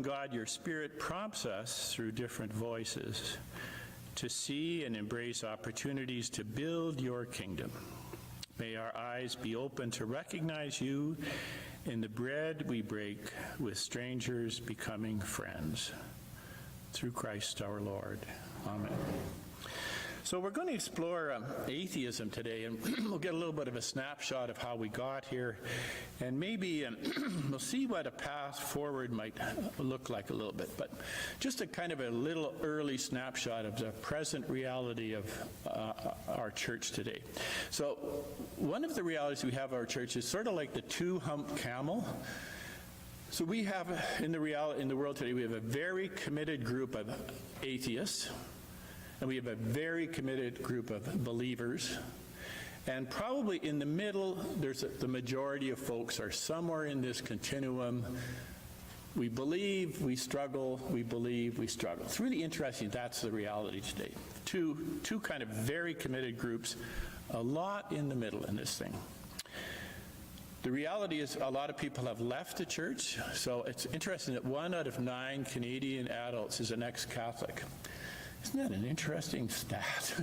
God, your Spirit prompts us through different voices to see and embrace opportunities to build your kingdom. May our eyes be open to recognize you in the bread we break with strangers becoming friends. Through Christ our Lord. Amen. So we're going to explore atheism today, and we'll get a little bit of a snapshot of how we got here, and maybe we'll see what a path forward might look like a little bit. But just a kind of a little early snapshot of the present reality of our church today. So one of the realities we have of our church is sort of like the two-humped camel. So we have in the world today, we have a very committed group of atheists. And we have a very committed group of believers. And probably in the middle, the majority of folks are somewhere in this continuum. We believe, we struggle, we believe, we struggle. It's really interesting. That's the reality today. Two kind of very committed groups, a lot in the middle in this thing. The reality is a lot of people have left the church. So it's interesting that 1 out of 9 Canadian adults is an ex-Catholic. Isn't that an interesting stat?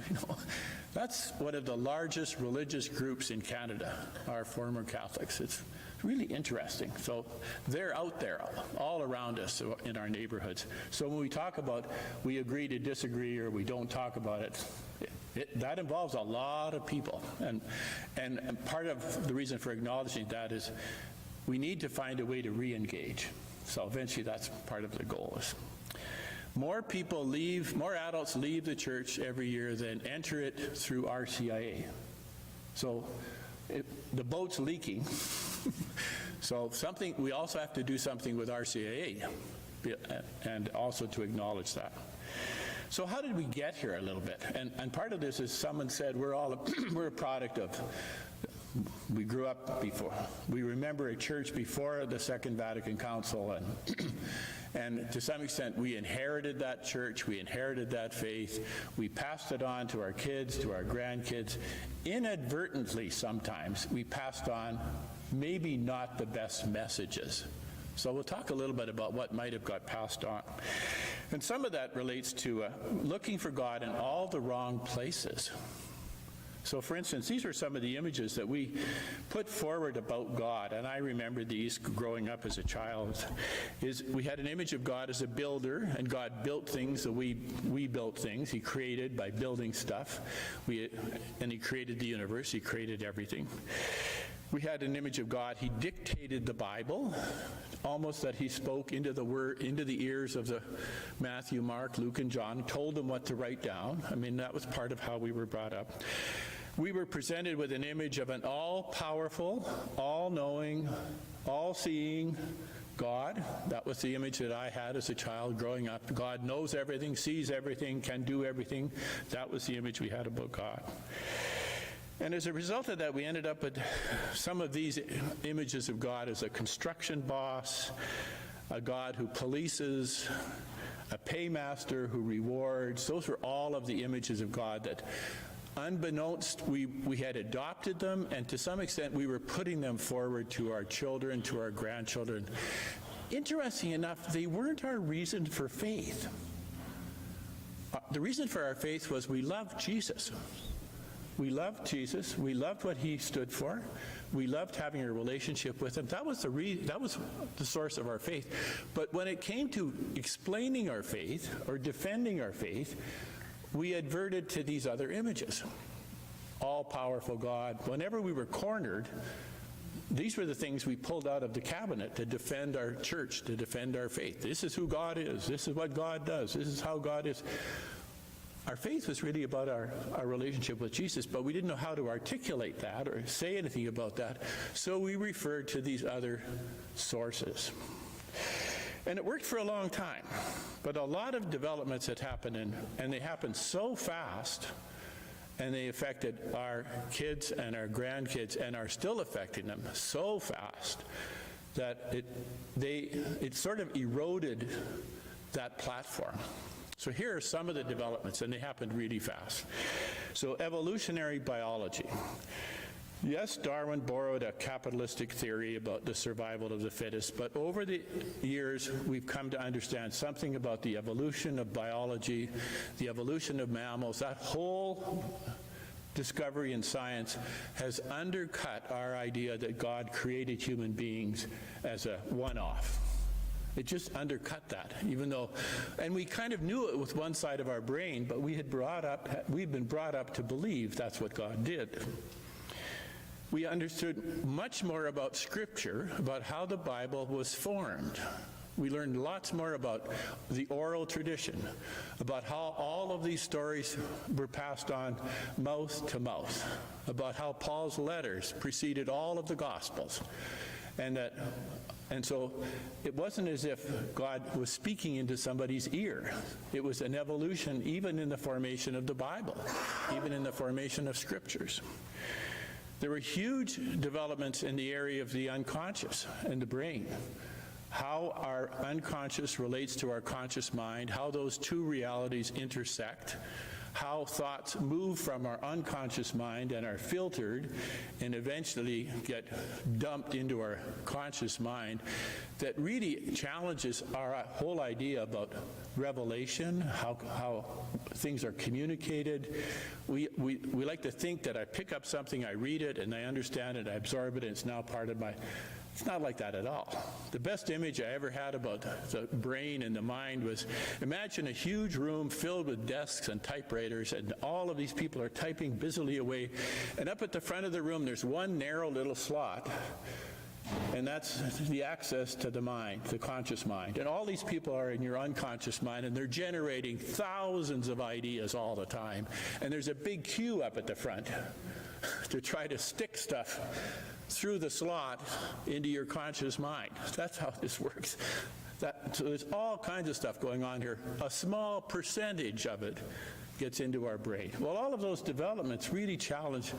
That's one of the largest religious groups in Canada, are former Catholics. It's really interesting. So they're out there all around us in our neighborhoods. So when we talk about we agree to disagree or we don't talk about it, that involves a lot of people. And part of the reason for acknowledging that is we need to find a way to re-engage. So eventually that's part of the goal. More adults leave the church every year than enter it through RCIA. So the boat's leaking. So we also have to do something with RCIA, and also to acknowledge that. So how did we get here a little bit? And part of this is someone said we're a product of, we grew up before. We remember a church before the Second Vatican Council, and to some extent we inherited that church, we inherited that faith, we passed it on to our kids, to our grandkids. Inadvertently sometimes we passed on maybe not the best messages. So we'll talk a little bit about what might have got passed on. And some of that relates to looking for God in all the wrong places. So for instance, these are some of the images that we put forward about God, and I remember these growing up as a child. We had an image of God as a builder, and God built things, so we built things. He created by building stuff, and He created the universe, He created everything. We had an image of God. He dictated the Bible, almost that He spoke into the ears of the Matthew, Mark, Luke, and John, told them what to write down. I mean, that was part of how we were brought up. We were presented with an image of an all-powerful, all-knowing, all-seeing God. That was the image that I had as a child growing up. God knows everything, sees everything, can do everything. That was the image we had about God. And as a result of that, we ended up with some of these images of God as a construction boss, a God who polices, a paymaster who rewards. Those were all of the images of God that, unbeknownst, we had adopted them, and to some extent we were putting them forward to our children, to our grandchildren. Interesting enough, they weren't our reason for faith. The reason for our faith was we loved Jesus. We loved Jesus. We loved what He stood for. We loved having a relationship with Him. That was the source of our faith. But when it came to explaining our faith or defending our faith, we adverted to these other images. All-powerful God. Whenever we were cornered, these were the things we pulled out of the cabinet to defend our church, to defend our faith. This is who God is. This is what God does. This is how God is. Our faith was really about our relationship with Jesus, but we didn't know how to articulate that or say anything about that, so we referred to these other sources. And it worked for a long time, but a lot of developments had happened, and they happened so fast, and they affected our kids and our grandkids, and are still affecting them so fast, that it sort of eroded that platform. So here are some of the developments, and they happened really fast. So evolutionary biology. Yes, Darwin borrowed a capitalistic theory about the survival of the fittest, but over the years, we've come to understand something about the evolution of biology, the evolution of mammals. That whole discovery in science has undercut our idea that God created human beings as a one-off. It just undercut that, even though, and we kind of knew it with one side of our brain, but we've been brought up to believe that's what God did. We understood much more about Scripture, about how the Bible was formed. We learned lots more about the oral tradition, about how all of these stories were passed on mouth to mouth, about how Paul's letters preceded all of the Gospels, and so it wasn't as if God was speaking into somebody's ear. It was an evolution even in the formation of the Bible, even in the formation of Scriptures. There were huge developments in the area of the unconscious and the brain, how our unconscious relates to our conscious mind, how those two realities intersect, how thoughts move from our unconscious mind and are filtered and eventually get dumped into our conscious mind, that really challenges our whole idea about revelation, how things are communicated. We like to think that I pick up something, I read it, and I understand it, I absorb it, and it's now part of my... It's not like that at all. The best image I ever had about the brain and the mind was, imagine a huge room filled with desks and typewriters, and all of these people are typing busily away, and up at the front of the room there's one narrow little slot, and that's the access to the mind, the conscious mind. And all these people are in your unconscious mind, and they're generating thousands of ideas all the time. And there's a big queue up at the front to try to stick stuff through the slot into your conscious mind. That's how this works. So there's all kinds of stuff going on here. A small percentage of it gets into our brain. Well, all of those developments really challenge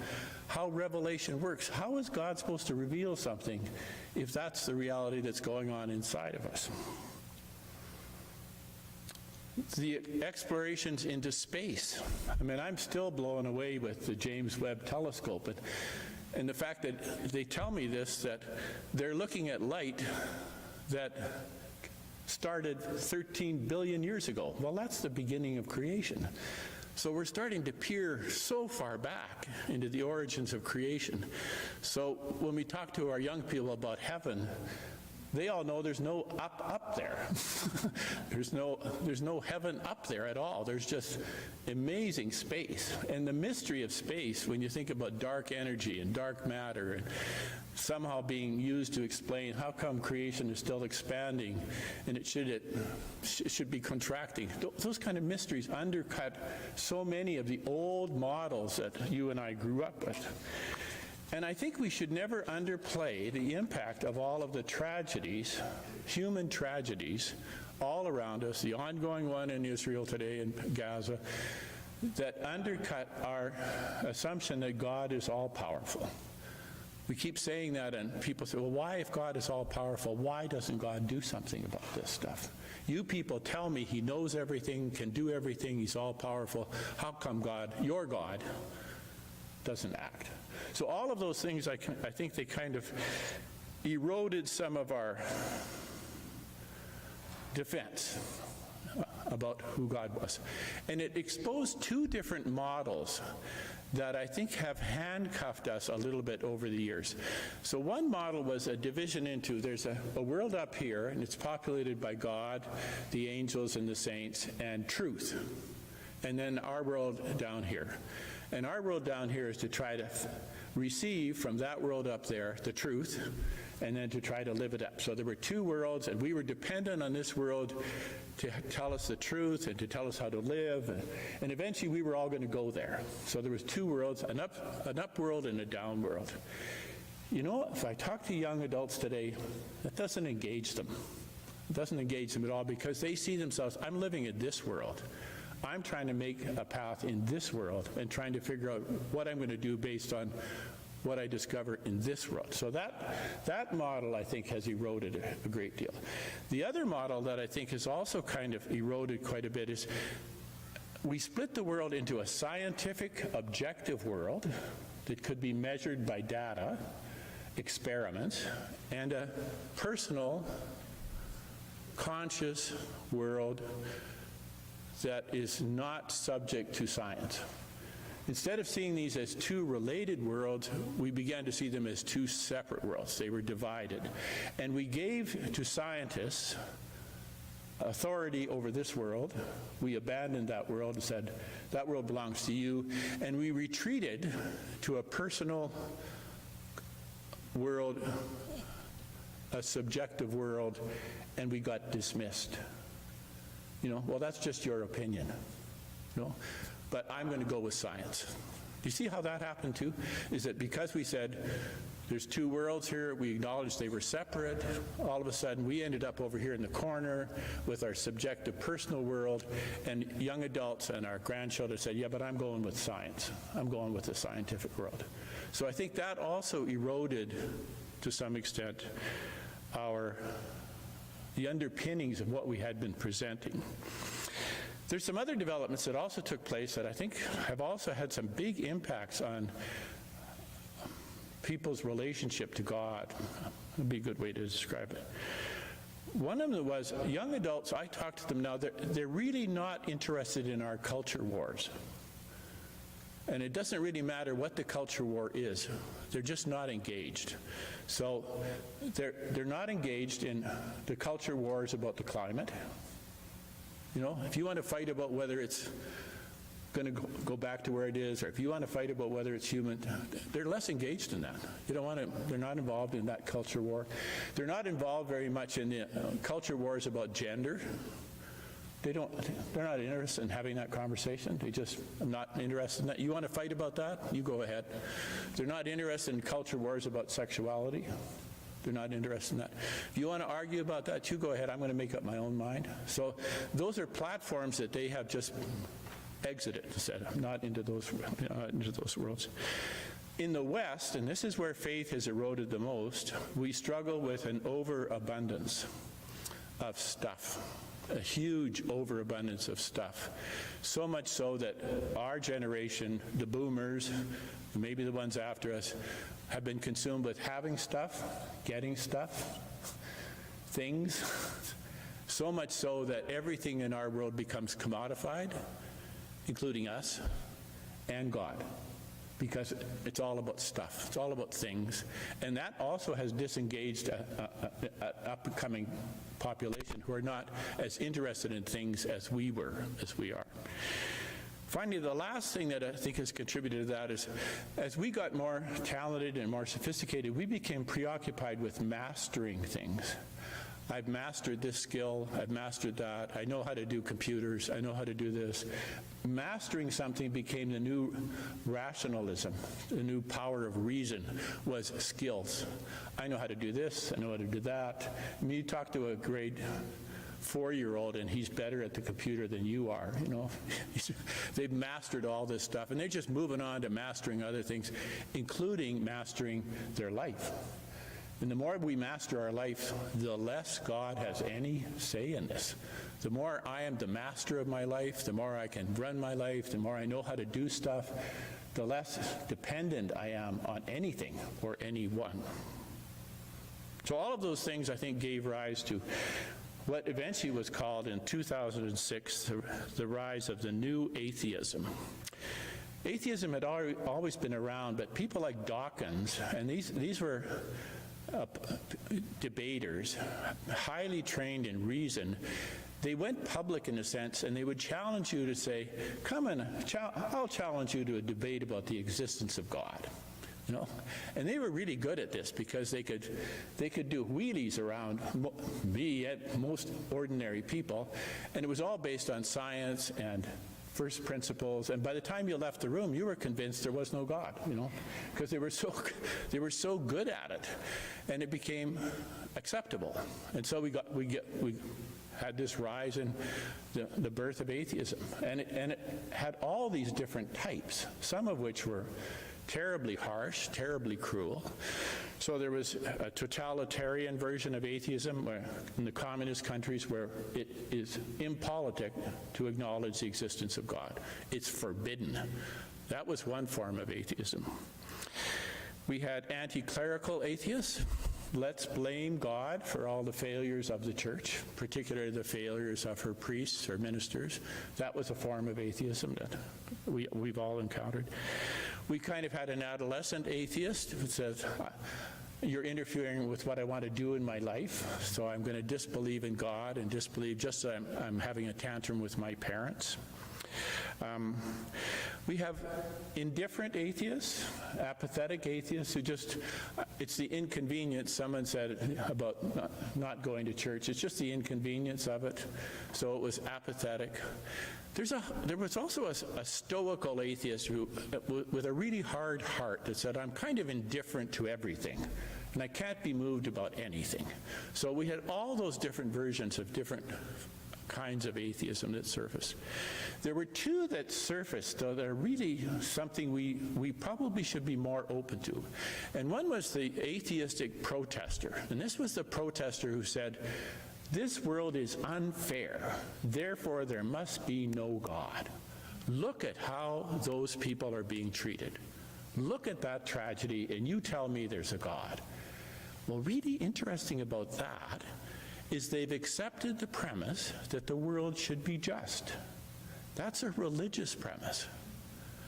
how revelation works. How is God supposed to reveal something if that's the reality that's going on inside of us? The explorations into space. I mean, I'm still blown away with the James Webb Telescope. And the fact that they tell me this, that they're looking at light that started 13 billion years ago. Well, that's the beginning of creation. So we're starting to peer so far back into the origins of creation. So when we talk to our young people about heaven, they all know there's no up there. There's no heaven up there at all. There's just amazing space. And the mystery of space, when you think about dark energy and dark matter and somehow being used to explain how come creation is still expanding and it should be contracting. Those kind of mysteries undercut so many of the old models that you and I grew up with. And I think we should never underplay the impact of all of the tragedies, human tragedies, all around us, the ongoing one in Israel today in Gaza, that undercut our assumption that God is all-powerful. We keep saying that, and people say, well, why, if God is all-powerful, why doesn't God do something about this stuff? You people tell me he knows everything, can do everything, he's all-powerful. How come God, your God, doesn't act? So all of those things, I think they kind of eroded some of our defense about who God was. And it exposed two different models that I think have handcuffed us a little bit over the years. So one model was a division into, there's a world up here, and it's populated by God, the angels, and the saints, and truth. And then our world down here. And our world down here is to try to receive from that world up there the truth, and then to try to live it up. So there were two worlds, and we were dependent on this world to tell us the truth and to tell us how to live, and eventually we were all going to go there. So there was two worlds, an up world and a down world. You know, if I talk to young adults today, that doesn't engage them. It doesn't engage them at all, because they see themselves, I'm living in this world. I'm trying to make a path in this world and trying to figure out what I'm going to do based on what I discover in this world. So that model, I think, has eroded a great deal. The other model that I think has also kind of eroded quite a bit is we split the world into a scientific, objective world that could be measured by data, experiments, and a personal, conscious world that is not subject to science. Instead of seeing these as two related worlds, we began to see them as two separate worlds. They were divided. And we gave to scientists authority over this world. We abandoned that world and said, that world belongs to you. And we retreated to a personal world, a subjective world, and we got dismissed. Well, that's just your opinion. But I'm going to go with science. Do you see how that happened too? Is that because we said, there's two worlds here, we acknowledged they were separate, all of a sudden we ended up over here in the corner with our subjective personal world, and young adults and our grandchildren said, yeah, but I'm going with science. I'm going with the scientific world. So I think that also eroded, to some extent, the underpinnings of what we had been presenting. There's some other developments that also took place that I think have also had some big impacts on people's relationship to God. Would be a good way to describe it. One of them was young adults. I talk to them now. They're really not interested in our culture wars. And it doesn't really matter what the culture war is. They're just not engaged. So they're not engaged in the culture wars about the climate. If you want to fight about whether it's going to go back to where it is, or if you want to fight about whether it's human, they're less engaged in that. They're not involved in that culture war. They're not involved very much in the culture wars about gender. They're not interested in having that conversation. I'm not interested in that. You want to fight about that? You go ahead. They're not interested in culture wars about sexuality. They're not interested in that. If you want to argue about that, you go ahead. I'm going to make up my own mind. So those are platforms that they have just exited and said, I'm not into those worlds. In the West, and this is where faith has eroded the most, we struggle with an overabundance of stuff. A huge overabundance of stuff. So much so that our generation, the boomers, maybe the ones after us, have been consumed with having stuff, getting stuff, things. So much so that everything in our world becomes commodified, including us and God, because it's all about stuff. It's all about things. And that also has disengaged an upcoming population who are not as interested in things as we are. Finally, the last thing that I think has contributed to that is, as we got more talented and more sophisticated, we became preoccupied with mastering things. I've mastered this skill, I've mastered that, I know how to do computers, I know how to do this. Mastering something became the new rationalism, the new power of reason was skills. I know how to do this, I know how to do that. I mean, you talk to a grade 4-year-old and he's better at the computer than you are, They've mastered all this stuff and they're just moving on to mastering other things, including mastering their life. And the more we master our life, the less God has any say in this. The more I am the master of my life, the more I can run my life, the more I know how to do stuff, the less dependent I am on anything or anyone. So all of those things, I think, gave rise to what eventually was called in 2006 the rise of the new atheism. Atheism had always been around, but people like Dawkins, and these were debaters, highly trained in reason, they went public in a sense, and they would challenge you to say, come and I'll challenge you to a debate about the existence of God. And they were really good at this because they could do wheelies around me and most ordinary people, and it was all based on science and first principles, and by the time you left the room, you were convinced there was no God, because they were so good at it, and it became acceptable. And so we had this rise in the birth of atheism, and it had all these different types, some of which were terribly harsh, terribly cruel. So there was a totalitarian version of atheism in the communist countries where it is impolitic to acknowledge the existence of God. It's forbidden. That was one form of atheism. We had anti-clerical atheists. Let's blame God for all the failures of the church, particularly the failures of her priests or ministers. That was a form of atheism that we've all encountered. We kind of had an adolescent atheist who says, you're interfering with what I want to do in my life, so I'm going to disbelieve in God and disbelieve just that I'm having a tantrum with my parents. We have indifferent atheists, apathetic atheists who just, it's the inconvenience. Someone said about not going to church, it's just the inconvenience of it, so it was apathetic. There was also a stoical atheist who, with a really hard heart, that said, I'm kind of indifferent to everything, and I can't be moved about anything. So we had all those different versions of different kinds of atheism that surfaced. There were two that surfaced, though, that are really something we probably should be more open to. And one was the atheistic protester. And this was the protester who said, this world is unfair, therefore there must be no God. Look at how those people are being treated. Look at that tragedy, and you tell me there's a God. Well, really interesting about that is they've accepted the premise that the world should be just. That's a religious premise.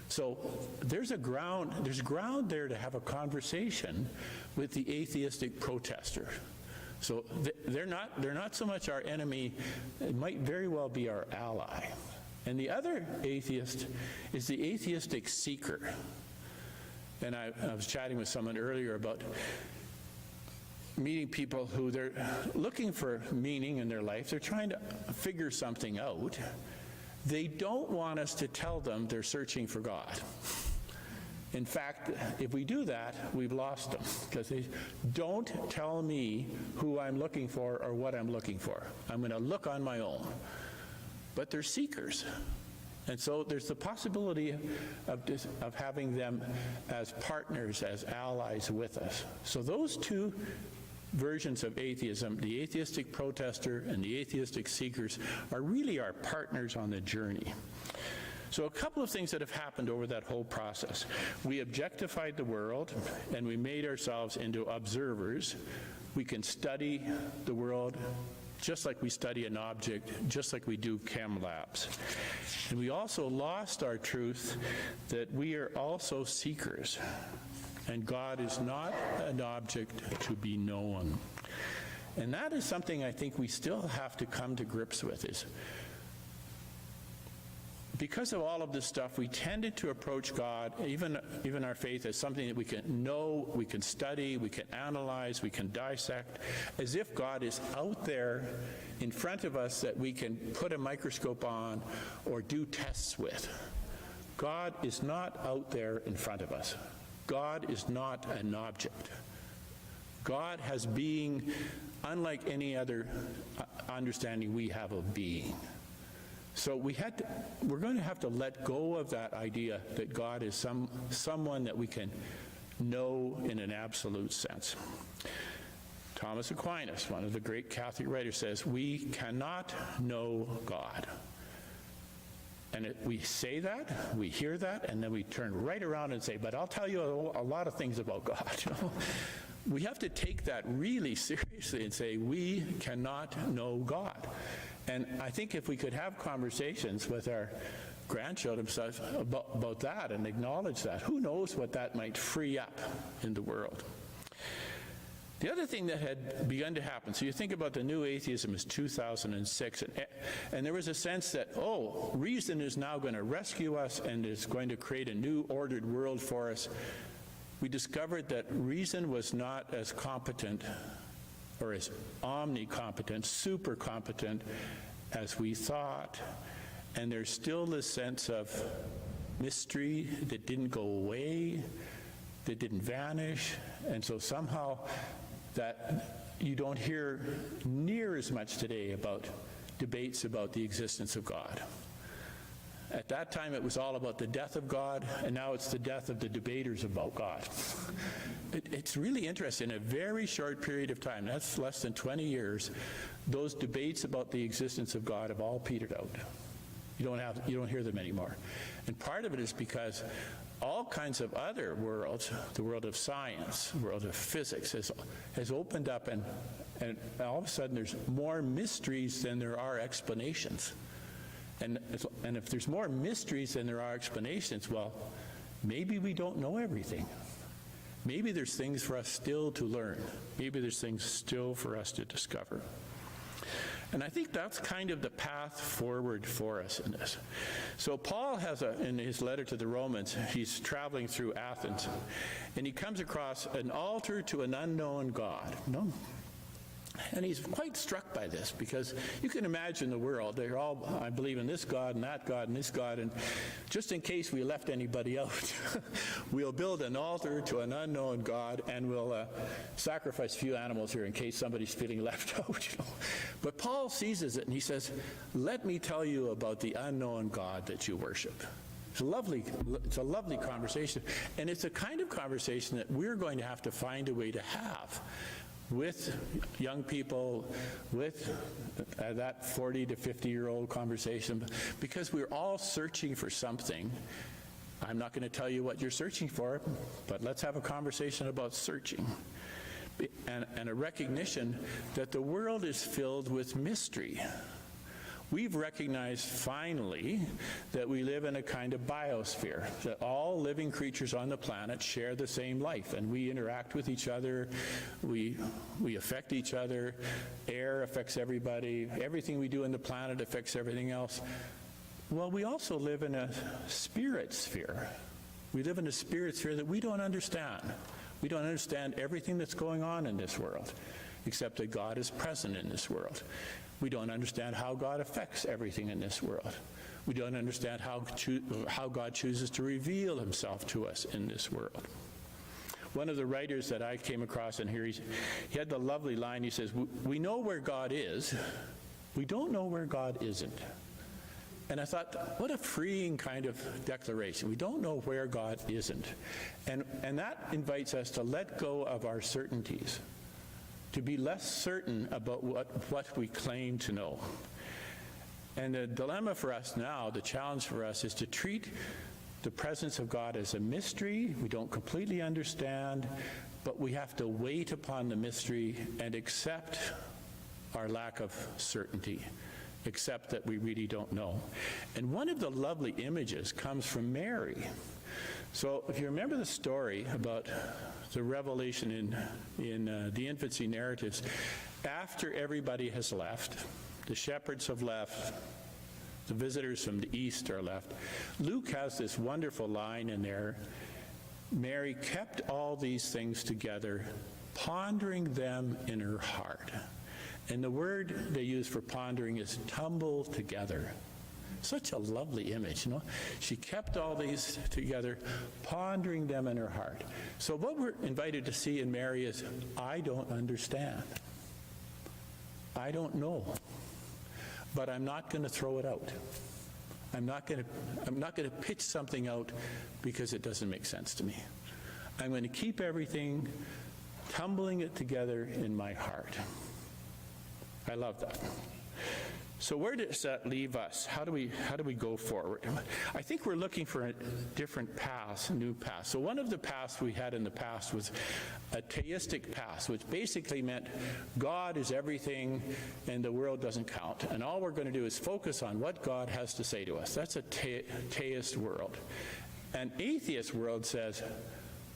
So there's ground there to have a conversation with the atheistic protester. So they're not so much our enemy, it might very well be our ally. And the other atheist is the atheistic seeker. And I was chatting with someone earlier about meeting people who they're looking for meaning in their life. They're trying to figure something out. They don't want us to tell them they're searching for God. In fact, if we do that, we've lost them, because they don't tell me who I'm looking for or what I'm looking for. I'm going to look on my own. But they're seekers. And so there's the possibility of having them as partners, as allies with us. So those two versions of atheism, the atheistic protester and the atheistic seekers, are really our partners on the journey. So a couple of things that have happened over that whole process. We objectified the world, and we made ourselves into observers. We can study the world just like we study an object, just like we do chem labs. And we also lost our truth that we are also seekers. And God is not an object to be known. And that is something I think we still have to come to grips with, is because of all of this stuff, we tended to approach God, even our faith, as something that we can know, we can study, we can analyze, we can dissect, as if God is out there in front of us that we can put a microscope on or do tests with. God is not out there in front of us. God is not an object. God has being unlike any other understanding we have of being. So we're going to have to let go of that idea that God is someone that we can know in an absolute sense. Thomas Aquinas, one of the great Catholic writers, says, we cannot know God. And we say that, we hear that, and then we turn right around and say, but I'll tell you a lot of things about God. We have to take that really seriously and say, we cannot know God. And I think if we could have conversations with our grandchildren about that and acknowledge that, who knows what that might free up in the world. The other thing that had begun to happen, so you think about the new atheism is 2006, and there was a sense that, oh, reason is now going to rescue us and is going to create a new ordered world for us. We discovered that reason was not as competent or as omnicompetent, super competent as we thought. And there's still this sense of mystery that didn't go away, that didn't vanish. And so somehow that you don't hear near as much today about debates about the existence of God. At that time, it was all about the death of God, and now it's the death of the debaters about God. It's really interesting. In a very short period of time, that's less than 20 years, those debates about the existence of God have all petered out. You don't hear them anymore. And part of it is because all kinds of other worlds, the world of science, the world of physics, has opened up, and all of a sudden there's more mysteries than there are explanations. And if there's more mysteries than there are explanations, well, maybe we don't know everything. Maybe there's things for us still to learn. Maybe there's things still for us to discover. And I think that's kind of the path forward for us in this. So Paul has in his letter to the Romans, he's traveling through Athens, and he comes across an altar to an unknown God. No? And he's quite struck by this, because you can imagine the world. They're all, I believe in this God and that God and this God, and just in case we left anybody out, we'll build an altar to an unknown God, and we'll sacrifice a few animals here in case somebody's feeling left out. But Paul seizes it and he says, let me tell you about the unknown God that you worship. It's a lovely conversation, and it's a kind of conversation that we're going to have to find a way to have with young people, with that 40 to 50-year-old conversation, because we're all searching for something. I'm not going to tell you what you're searching for, but let's have a conversation about searching. And a recognition that the world is filled with mystery. We've recognized finally that we live in a kind of biosphere, that all living creatures on the planet share the same life, and we interact with each other, we affect each other, air affects everybody, everything we do on the planet affects everything else. Well, we also live in a spirit sphere. We live in a spirit sphere that we don't understand. We don't understand everything that's going on in this world, except that God is present in this world. We don't understand how God affects everything in this world. We don't understand how God chooses to reveal himself to us in this world. One of the writers that I came across in here, he had the lovely line, he says, we know where God is, we don't know where God isn't. And I thought, what a freeing kind of declaration. We don't know where God isn't. And that invites us to let go of our certainties, to be less certain about what we claim to know. And the dilemma for us now, the challenge for us, is to treat the presence of God as a mystery we don't completely understand, but we have to wait upon the mystery and accept our lack of certainty, accept that we really don't know. And one of the lovely images comes from Mary. So if you remember the story about the revelation in the infancy narratives, after everybody has left, the shepherds have left, the visitors from the east are left, Luke has this wonderful line in there, Mary kept all these things together, pondering them in her heart. And the word they use for pondering is tumble together. Such a lovely image, you know. She kept all these together, pondering them in her heart. So what we're invited to see in Mary is, I don't understand. I don't know. But I'm not going to throw it out. I'm not going to pitch something out because it doesn't make sense to me. I'm going to keep everything, tumbling it together in my heart. I love that. So where does that leave us? How do we go forward? I think we're looking for a different path, a new path. So one of the paths we had in the past was a theistic path, which basically meant God is everything and the world doesn't count. And all we're going to do is focus on what God has to say to us. That's a theist world. An atheist world says,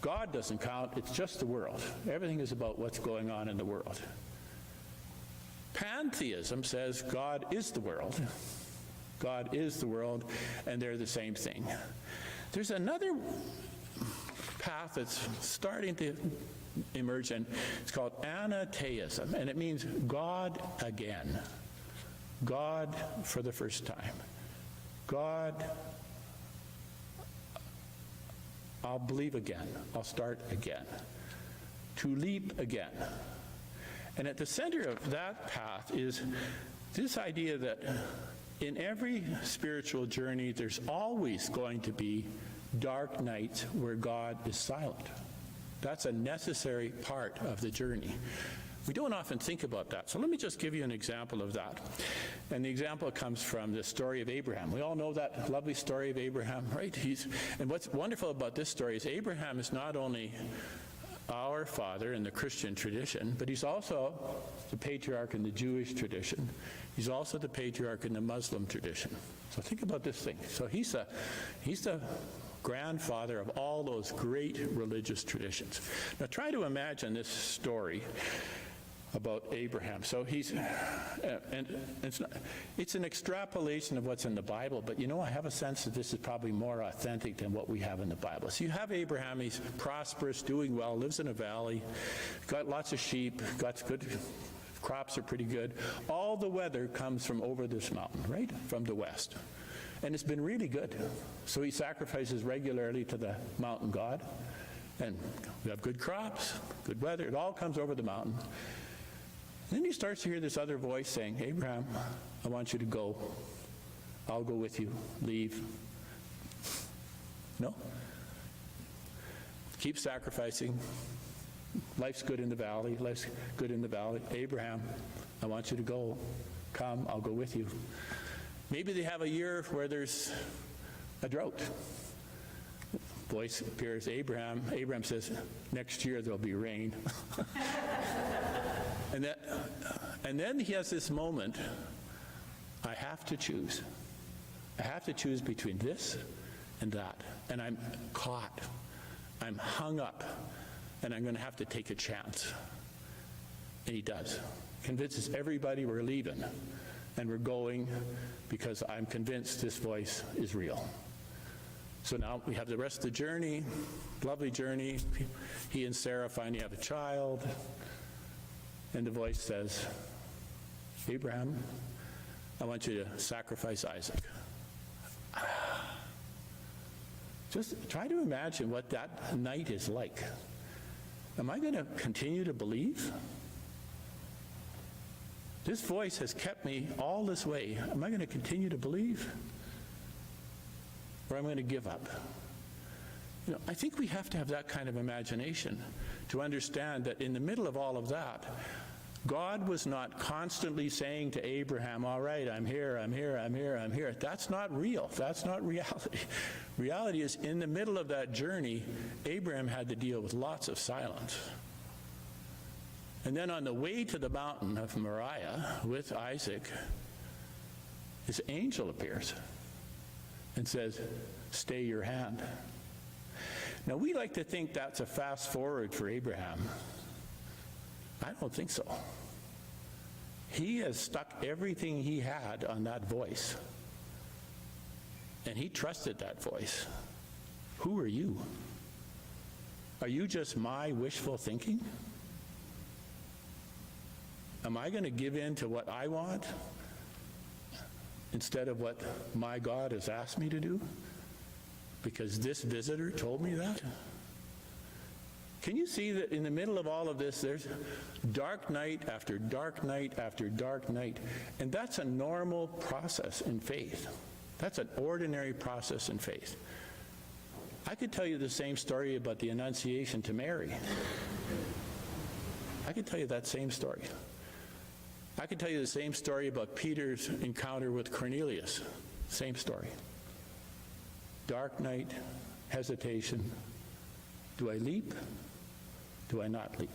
God doesn't count, it's just the world. Everything is about what's going on in the world. Pantheism says God is the world. God is the world, and they're the same thing. There's another path that's starting to emerge, and it's called anatheism, and it means God again. God for the first time. God, I'll believe again. I'll start again. To leap again. And at the center of that path is this idea that in every spiritual journey, there's always going to be dark nights where God is silent. That's a necessary part of the journey. We don't often think about that. So let me just give you an example of that. And the example comes from the story of Abraham. We all know that lovely story of Abraham, right? And what's wonderful about this story is Abraham is not only our father in the Christian tradition, but he's also the patriarch in the Jewish tradition. He's also the patriarch in the Muslim tradition. So think about this thing. So he's the grandfather of all those great religious traditions. Now try to imagine this story about Abraham. So and it's an extrapolation of what's in the Bible, but I have a sense that this is probably more authentic than what we have in the Bible. So you have Abraham, he's prosperous, doing well, lives in a valley, got lots of sheep, got good, crops are pretty good. All the weather comes from over this mountain, right? From the west. And it's been really good. So he sacrifices regularly to the mountain god, and we have good crops, good weather, it all comes over the mountain. Then he starts to hear this other voice saying, Abraham, I want you to go. I'll go with you. Leave. No? Keep sacrificing. Life's good in the valley. Life's good in the valley. Abraham, I want you to go. Come, I'll go with you. Maybe they have a year where there's a drought. Voice appears, Abraham. Abraham says, next year there'll be rain. And then he has this moment, I have to choose. I have to choose between this and that. And I'm caught. I'm hung up. And I'm going to have to take a chance. And he does. Convinces everybody we're leaving. And we're going because I'm convinced this voice is real. So now we have the rest of the journey, lovely journey. He and Sarah finally have a child. And the voice says, Abraham, I want you to sacrifice Isaac. Just try to imagine what that night is like. Am I going to continue to believe? This voice has kept me all this way. Am I going to continue to believe? Or am I going to give up? I think we have to have that kind of imagination to understand that in the middle of all of that, God was not constantly saying to Abraham, all right, I'm here, I'm here, I'm here, I'm here. That's not real. That's not reality. Reality is in the middle of that journey, Abraham had to deal with lots of silence. And then on the way to the mountain of Moriah with Isaac, his angel appears and says, stay your hand. Now, we like to think that's a fast forward for Abraham. I don't think so. He has stuck everything he had on that voice. And he trusted that voice. Who are you? Are you just my wishful thinking? Am I going to give in to what I want instead of what my God has asked me to do? Because this visitor told me that? Can you see that in the middle of all of this, there's dark night after dark night after dark night, and that's a normal process in faith. That's an ordinary process in faith. I could tell you the same story about the Annunciation to Mary. I could tell you that same story. I could tell you the same story about Peter's encounter with Cornelius. Same story. Dark night, hesitation. Do I leap? Do I not leap?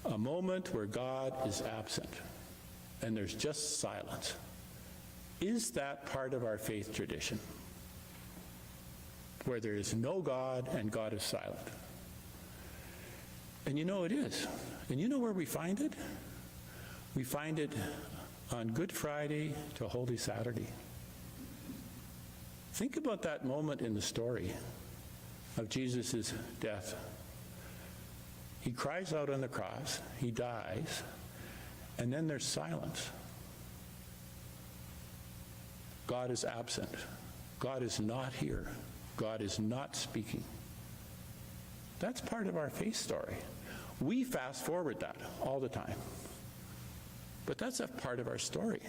A moment where God is absent and there's just silence. Is that part of our faith tradition? Where there is no God and God is silent. And it is. And you know where we find it? We find it on Good Friday to Holy Saturday. Think about that moment in the story of Jesus' death. He cries out on the cross, he dies, and then there's silence. God is absent. God is not here. God is not speaking. That's part of our faith story. We fast forward that all the time. But that's a part of our story.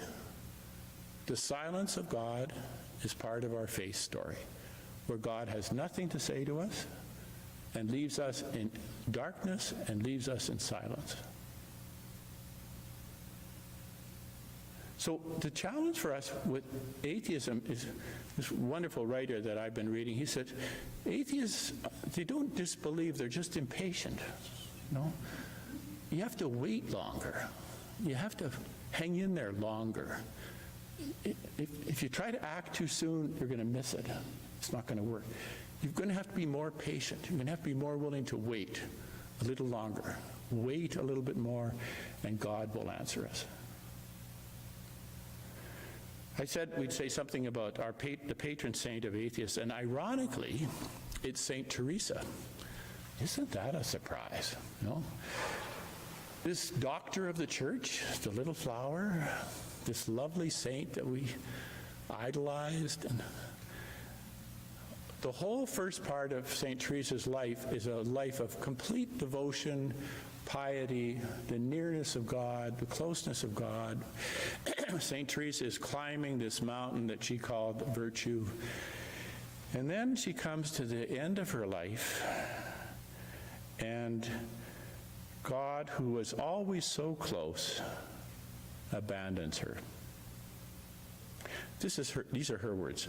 The silence of God is part of our faith story, where God has nothing to say to us and leaves us in darkness and leaves us in silence. So the challenge for us with atheism is this wonderful writer that I've been reading. He said, atheists, they don't disbelieve, they're just impatient. You know? You have to wait longer. You have to hang in there longer. If you try to act too soon, you're going to miss it. It's not going to work. You're going to have to be more patient. You're going to have to be more willing to wait a little longer. Wait a little bit more, and God will answer us. I said we'd say something about the patron saint of atheists, and ironically, it's St. Teresa. Isn't that a surprise? You know? This doctor of the church, the little flower, this lovely saint that we idolized, and the whole first part of St. Teresa's life is a life of complete devotion, piety, the nearness of God, the closeness of God. St. Teresa is climbing this mountain that she called virtue. And then she comes to the end of her life, and God, who was always so close, abandons her. These are her words.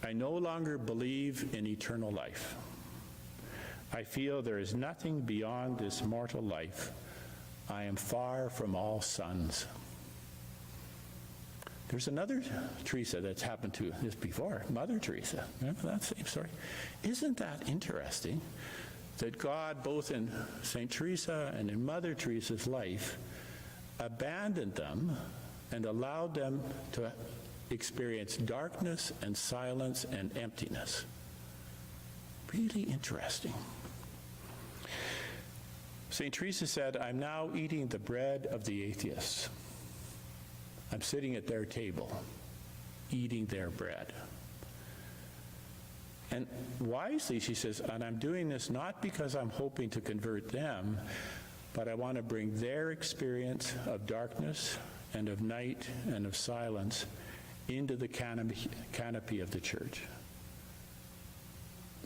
I no longer believe in eternal life. I feel there is nothing beyond this mortal life. I am far from all sons. There's another Teresa that's happened to this before, Mother Teresa. Remember that same story? Isn't that interesting that God, both in St. Teresa and in Mother Teresa's life, abandoned them and allowed them to experience darkness and silence and emptiness? Really interesting. St. Teresa said, I'm now eating the bread of the atheists. I'm sitting at their table, eating their bread. And wisely, she says, and I'm doing this not because I'm hoping to convert them, but I want to bring their experience of darkness and of night and of silence into the canopy of the church.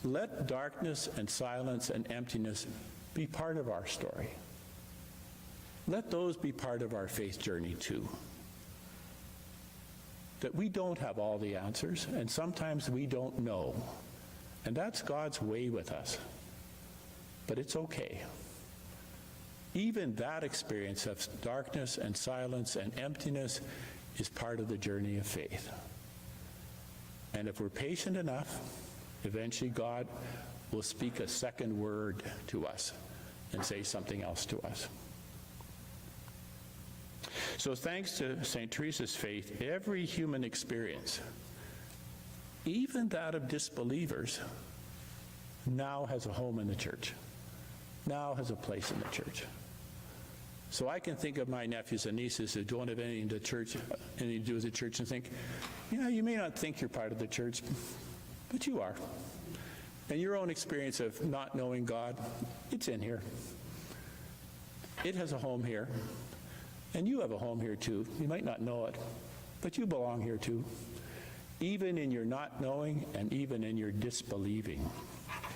Let darkness and silence and emptiness be part of our story. Let those be part of our faith journey too. That we don't have all the answers, and sometimes we don't know. And that's God's way with us. But it's okay. Even that experience of darkness and silence and emptiness is part of the journey of faith. And if we're patient enough, eventually God will speak a second word to us and say something else to us. So thanks to St. Teresa's faith, every human experience, even that of disbelievers, now has a home in the church, now has a place in the church. So I can think of my nephews and nieces who don't have anything to do with the church and think, yeah, you may not think you're part of the church, but you are. And your own experience of not knowing God, it's in here. It has a home here. And you have a home here too. You might not know it, but you belong here too. Even in your not knowing and even in your disbelieving.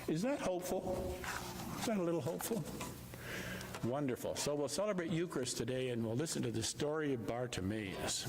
Is that hopeful? Is that a little hopeful? Wonderful. So we'll celebrate Eucharist today and we'll listen to the story of Bartimaeus.